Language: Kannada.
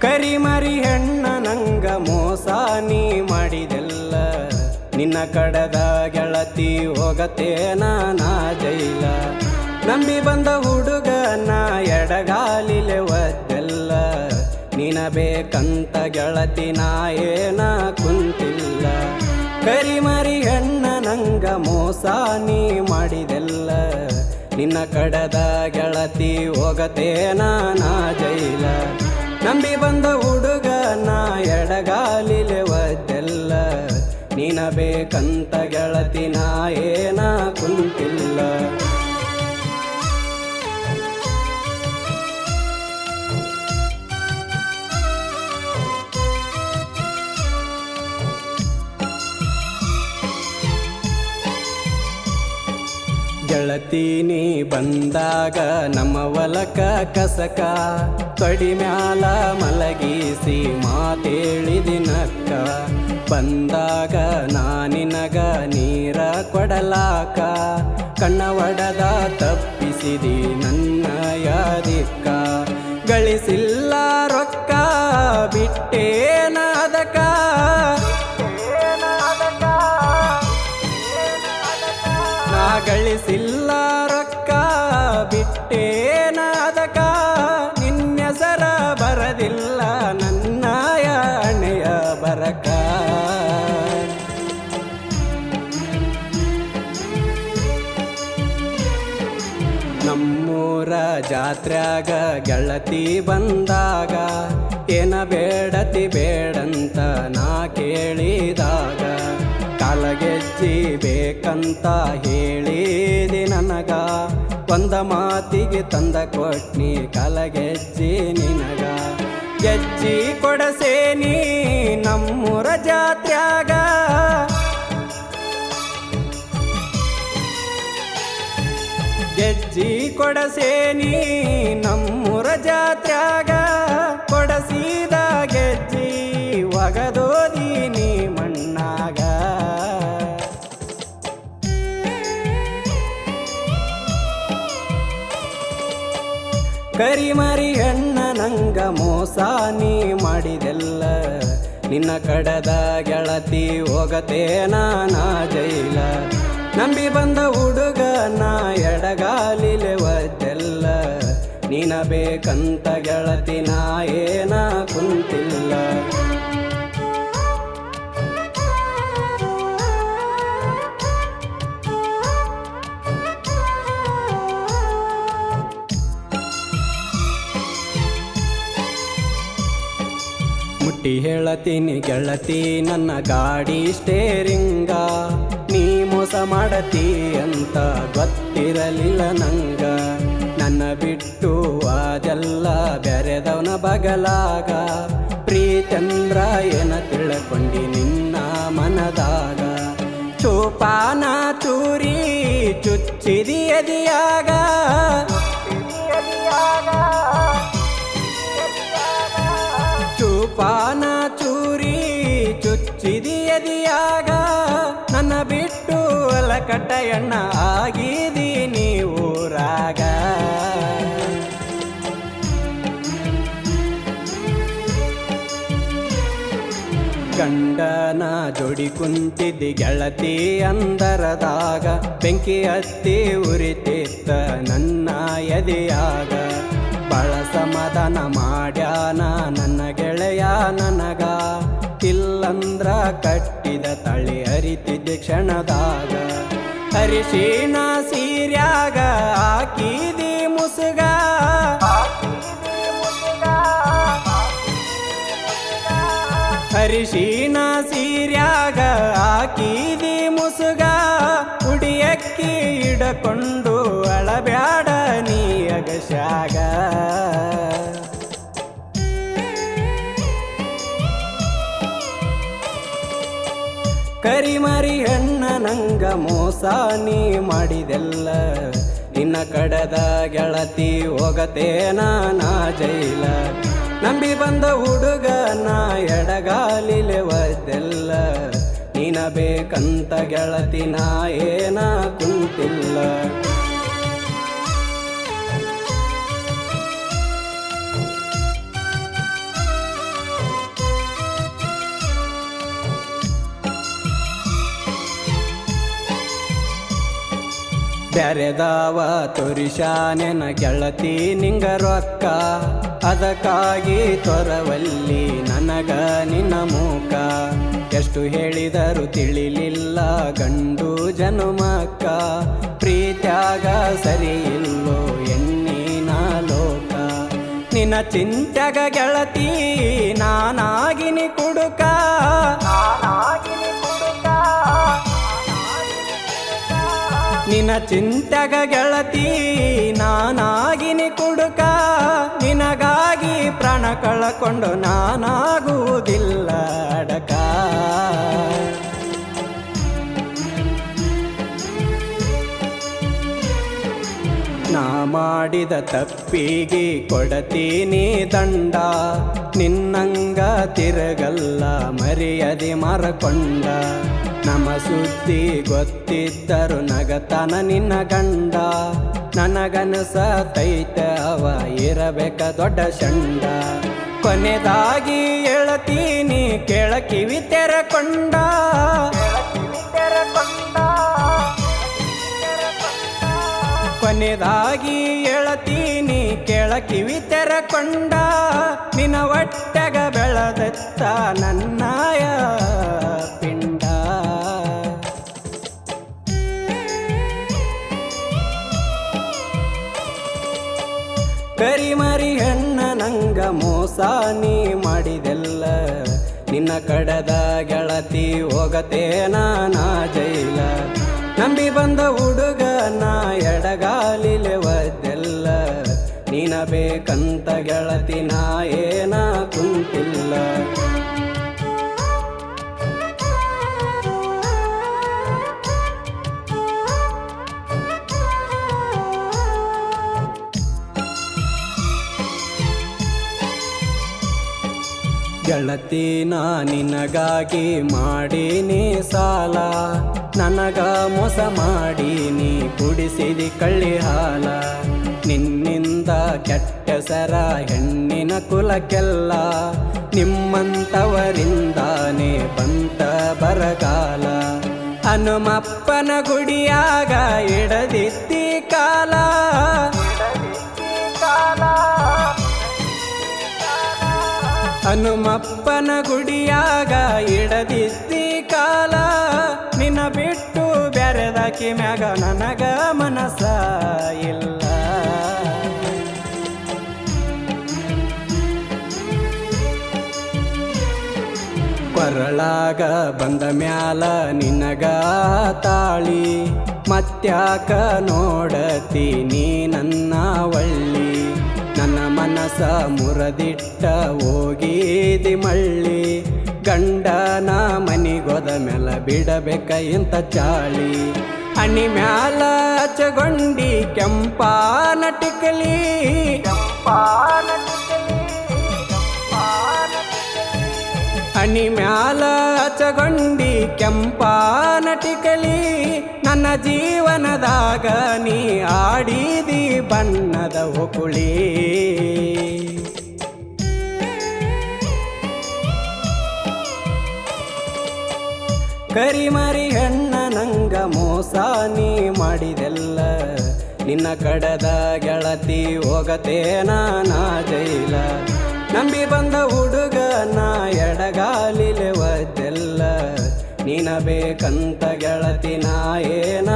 ಕರಿಮರಿ ಹೆಣ್ಣ ನಂಗ ಮೋಸ ನೀ ಮಾಡಿದೆಲ್ಲ, ನಿನ್ನ ಕಡದ ಗೆಳತಿ ಹೋಗತೇನ ನಾ ಜೈಲ. ನಂಬಿ ಬಂದ ಹುಡುಗ ನಾ ಎಡಗಾಲಿಲೆ ಒದ್ದೆಲ್ಲ, ನಿನ ಬೇಕಂತ ಗೆಳತಿ ನಾ ಏನ ಕುಂತಿಲ್ಲ. ಕರಿಮರಿ ಹೆಣ್ಣ ನಂಗ ಮೋಸ ನೀ ಮಾಡಿದೆಲ್ಲ, ನಿನ್ನ ಕಡದ ಗೆಳತಿ ಹೋಗತೇನ ನಾ ಜೈಲ. ನಂಬಿ ಬಂದ ಹುಡುಗ ನಾ ಎಡಗಾಲಿಲೆ ಒದ್ದೆಲ್ಲ, ನಿನ ಬೇಕಂತ ಗೆಳತಿ ನಾ ಏನ ಕುಂತಿಲ್ಲ. ಗೆಳತಿ ನೀ ಬಂದಾಗ ನಮ್ಮ ಹೊಲಕ ಕಸಕ, ಕಡಿಮ್ಯಾಲ ಮಲಗಿಸಿ ಮಾತೇಳಿದಿನಕ್ಕ. ಬಂದಾಗ ನಾನಿನಗ ನೀರ ಕೊಡಲಾಕ, ಕಣ್ಣ ಒಡದ ತಪ್ಪಿಸಿದಿ ನನ್ನ ಯಾದಿಕ್ಕ. ಗಳಿಸಿಲ್ಲ ರೊಕ್ಕ ಬಿಟ್ಟೇನ ಅದಕ್ಕ, ನಾ ಗಳಿಸಿಲ್ಲ ರೊಕ್ಕ ಬಿಟ್ಟೇನ ಅದಕ್ಕ. ನಿನ್ನೆಸರ ಬರದಿಲ್ಲ ನನ್ನ ಹಣೆಯ ಬರಕ. ನಮ್ಮೂರ ಜಾತ್ರ್ಯಾಗ ಗೆಳತಿ ಬಂದಾಗ, ಏನ ಬೇಡತಿ ಬೇಡಂತ ನಾ ಕೇಳಿದಾಗ, ಕಾಲಗೆಜ್ಜಿ ಬೇಕಂತ ಹೇಳಿದಿ ನನಗ. ಒಂದ ಮಾತಿಗೆ ತಂದ ಕೊಟ್ನಿ ಕಾಲಗೆಜ್ಜಿ ನಿನಗ. ಗೆಜ್ಜಿ ಕೊಡಸೇನಿ ನಮ್ಮೂರ ಜಾತ್ರ್ಯಾಗ, ಗೆಜ್ಜಿ ಕೊಡಸೇನಿ ನಮ್ಮೂರ ಜಾತ್ರ್ಯಾಗ. ಕೊಡಸಿದ ಗೆಜ್ಜಿ ಒಗದೋದೀನಿ ಮಣ್ಣಾಗ. ಕರಿಮರಿ ಹೆಣ್ಣ ನಂಗ ಮೋಸ ನೀ ಮಾಡಿದೆಲ್ಲ, ನಿನ್ನ ಕಡದ ಗೆಳತಿ ಹೋಗತೇನ ನಾ ಜೈಲ. ನಂಬಿ ಬಂದ ಹುಡುಗ ನಾ ಎಡಗಾಲಿಲೆ ಒದ್ದೆಲ್ಲ, ನಿನ ಬೇಕಂತ ಗೆಳತಿ ನಾ ಏನ ಕುಂತಿಲ್ಲ. ಮುಟ್ಟಿ ಹೇಳತೀನಿ ಗೆಳತಿ ನನ್ನ ಗಾಡಿ ಸ್ಟೇರಿಂಗ, ನೀ ಮೋಸ ಮಾಡತಿ ಅಂತ ಗೊತ್ತಿರಲಿಲ್ಲ ನಂಗ. ನನ್ನ ಬಿಟ್ಟು ಅದೆಲ್ಲ ಬೆರೆದವನ ಬಗಲಾಗ, ಪ್ರೀತಂದ್ರ ಏನ ತಿಳ್ಕೊಂಡಿ ನಿನ್ನ ಮನದಾಗ. ಚೂಪಾನ ಚೂರಿ ಚುಚ್ಚಿದಿ ಎದಿಯಾಗ, ಚೂಪಾನ ಚೂರಿ ಚುಚ್ಚಿದಿ ಎದಿಯಾಗ. ನನ್ನ ಬಿಟ್ಟು ಅಲಕಟ್ಟ ಎಣ್ಣ ಆಗಿದೀನಿ ಊರಾಗ. ಗಂಡನ ಜೋಡಿ ಕುಂತಿದ್ದಿ ಗೆಳತಿ ಅಂದರದಾಗ, ಬೆಂಕಿ ಹತ್ತಿ ಉರಿತಿತ್ತ ನನ್ನ ಎದೆಯಾಗ. ಬಾಳ ಸಮಾಧಾನ ಮಾಡ್ಯಾನ ನನ್ನ ಗೆಳೆಯ ನನಗ, ಇಲ್ಲಂದ್ರ ಕಟ್ಟಿದ ತಳಿ ಹರಿತಿದ್ದೆ ಕ್ಷಣದಾಗ. ಅರಿಶಿಣ ಸೀರ್ಯಾಗ ಹಾಕಿದಿ ಮುಸುಗ, ಅರಿಶಿಣ ಸೀರ್ಯಾಗ ಹಾಕಿದಿ ಮುಸುಗ. ಉಡಿಯಕ್ಕಿ ಹಿಡಕೊಂಡು ಅಳಬ್ಯಾಡ ನೀ ಅಗಸ್ಯಾಗ. ಕರಿಮರಿ ಹೆಣ್ಣ ನಂಗ ಮೋಸ ನೀ ಮಾಡಿದೆಲ್ಲ, ನಿನ್ನ ಕಡದ ಗೆಳತಿ ಹೋಗತೇನ ನಾ ಜೈಲ. ನಂಬಿ ಬಂದ ಹುಡುಗ ನಾ ಎಡಗಾಲಿಲೆ ಒದ್ದೆಲ್ಲ, ನಿನ ಬೇಕಂತ ಗೆಳತಿ ನಾ ಏನ ಕುಂತಿಲ್ಲ. ಬ್ಯಾರೆದಾವ ತೋರಿಶಾನೆನ ಗೆಳತಿ ನಿಂಗ ರೊಕ್ಕ, ಅದಕ್ಕಾಗಿ ತೊರವಲ್ಲಿ ನನಗ ನಿನ್ನ ಮೂಕ. ಎಷ್ಟು ಹೇಳಿದರು ತಿಳಿಲಿಲ್ಲ ಗಂಡು ಜನುಮಕ್ಕ, ಪ್ರೀತ್ಯಾಗ ಸರಿ ಇಲ್ಲೋ ಎಣ್ಣಿನ ಲೋಕ. ನಿನ್ನ ಚಿಂತ್ಯಾಗ ಗೆಳತಿ ನಾನಾಗಿನಿ ಕುಡುಕ, ನಿನ್ನ ಚಿಂತ್ಯಾಗ ಗೆಳತಿ ನಾನಾಗಿನಿ ಕುಡುಕ. ನಿನಗಾಗಿ ಪ್ರಾಣ ಕಳಕೊಂಡು ನಾನಾಗುವುದಿಲ್ಲ ಅಡಕ. ನಾ ಮಾಡಿದ ತಪ್ಪಿಗೆ ಕೊಡತೀನಿ ದಂಡ, ನಿನ್ನಂಗ ತಿರುಗಲ್ಲ ಮರ್ಯಾದೆ ಮರಕೊಂಡ. ನಮ್ಮ ಸುದ್ದಿ ಗೊತ್ತಿದ್ದರು ನಗತನ ನಿನ್ನ ಗಂಡ, ನನಗನಸತೈತ ಅವ ಇರಬೇಕ ದೊಡ್ಡ ಶಂಡ. ಕೊನೆದಾಗಿ ಹೇಳತೀನಿ ಕೇಳ ಕಿವಿ ತೆರಕೊಂಡ, ಕೊನೆದಾಗಿ ಹೇಳತೀನಿ ಕೇಳ ಕಿವಿ ತೆರಕೊಂಡ. ನಿನ್ನ ಹೊಟ್ಟೆಗ ಬೆಳೆದತ್ತ ನನ್ನಯ ಪಿಂಡ. ಕರಿಮರಿ ಹೆಣ್ಣ ನಂಗ ಮೋಸ ನೀ ಮಾಡಿದೆಲ್ಲ, ನಿನ್ನ ಕಡದ ಗೆಳತಿ ಹೋಗತೇನ ನಾ ಜೈಲ. ನಂಬಿ ಬಂದ ಹುಡುಗ ನಾ ಎಡಗಾಲಿಲೆ ಒದ್ದೆಲ್ಲ, ನೀನ ಬೇಕಂತ ಗೆಳತಿ ನಾ ಏನ ಕುಂತಿಲ್ಲ. ಗೆಳತಿ ನಾ ನಿನಗಾಗಿ ಮಾಡೀನಿ ಸಾಲ, ನನಗ ಮೋಸ ಮಾಡೀನಿ ಕುಡಿಸಿದಿ ಕಳ್ಳಿ ಹಾಲ. ನಿನ್ನಿಂದ ಕೆಟ್ಟ ಸರ ಹೆಣ್ಣಿನ ಕುಲಕ್ಕೆಲ್ಲ, ನಿಮ್ಮಂತವರಿಂದಾನೇ ಬಂತ ಬರಗಾಲ. ಹನುಮಪ್ಪನ ಗುಡಿಯಾಗ ಇಡದಿತ್ತಿ ಕಾಲ, ಹನುಮಪ್ಪನ ಗುಡಿಯಾಗ ಇಡದಿದ್ದಿ ಕಾಲ. ನಿನ್ನ ಬಿಟ್ಟು ಬ್ಯಾರೆದಾಕಿ ಮ್ಯಾಗ ನನಗ ಮನಸ ಇಲ್ಲ. ಕೊರಳಾಗ ಬಂದ ಮ್ಯಾಲ ನಿನಗ ತಾಳಿ, ಮತ್ಯಾಕ ನೋಡತಿ ನೀ ನನ್ನ ಒಳ್ಳಿ. ನನ್ನ ಮನಸ ಮುರದಿಟ್ಟ ಹೋಗಿದಿ ಮಳ್ಳಿ, ಗಂಡನ ಮನಿಗೋದ ಮ್ಯಾಲ ಬಿಡಬೇಕ ಇಂತ ಚಾಳಿ. ಹಣ್ಣಿ ಮ್ಯಾಲ ಹಚ್ಚಗೊಂಡಿ ಕೆಂಪಾನ ಟಿಕಲಿ, ಹಣ್ಣಿ ಮ್ಯಾಲ ಹಚ್ಚಗೊಂಡಿ ಕೆಂಪಾನ ಟಿಕಲಿ. ನನ್ನ ಜೀವನದಾಗ ನೀ ಆಡಿದಿ ಬಣ್ಣದ ಹೊಕುಳಿ. ಕರಿಮರಿ ಹೆಣ್ಣ ನಂಗ ಮೋಸ ನೀ ಮಾಡಿದೆಲ್ಲ, ನಿನ್ನ ಕಡದ ಗೆಳತಿ ಹೋಗತೇನ ನಾ ಜೈಲ. ನಂಬಿ ಬಂದ ಹುಡುಗ ನಾ ಎಡಗಾಲಿಲೆ ಒದ್ದೆಲ್ಲ, ನೀನ ಬೇಕಂತ ಗೆಳತಿ ನಾ ಏನ